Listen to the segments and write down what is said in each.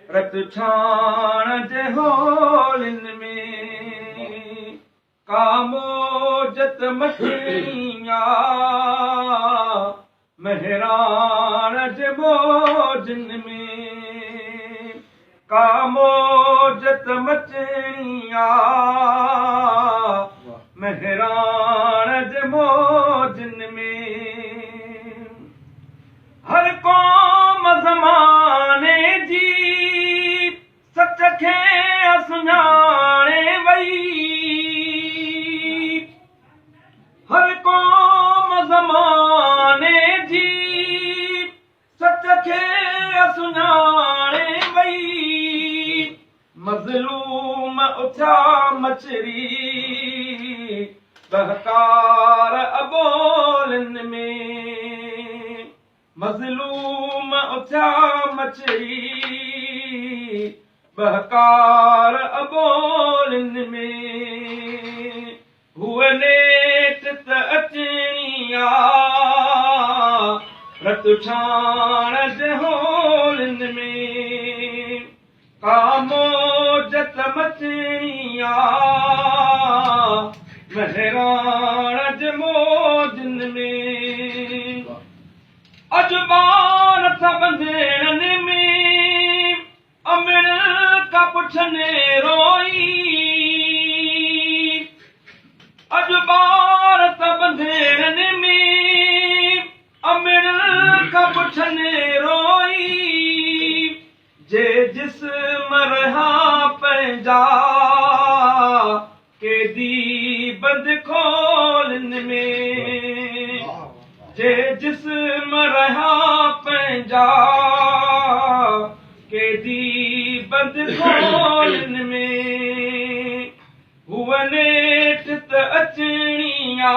रत छाण जे होलिन में कामोजत मचणिया महराण जे मौजन में कामोजत मचणिया महराण जे मौजन में हर क़ौम ज़माने जी सच खे सुञाणे वई हर क़ौम ज़माने जी सच खे सुञाणे वई मज़लूम उथिया मचरी बहकार अबोलिन में मज़लूम उथिया मचरी बहकार अबोलिन में हुअ नेठ त अचणिया रत छाण जे होलिन में कामोजत मचणिया महराण जे मौजन में अज बार था बंधेड़न में अमिर का पुछने रोई अज बार था बंधेड़न में अमिर का पुछने रोई जे जिस्म रहा पंहिंजा केदी बंद खोलिन में जे जिस्म रहा पंहिंजा केदी बंद खोलिन में हुअ नेठ त अचणिया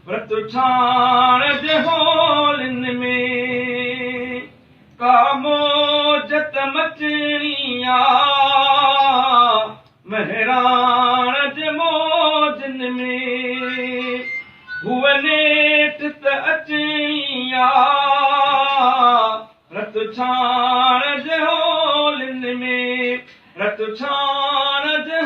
रत छाण जे होलिन में कामोजत मचणिया महराण जे मौजन में हुअ नेठ त अचणिया रत छाण जे होलिन में रत छाण जे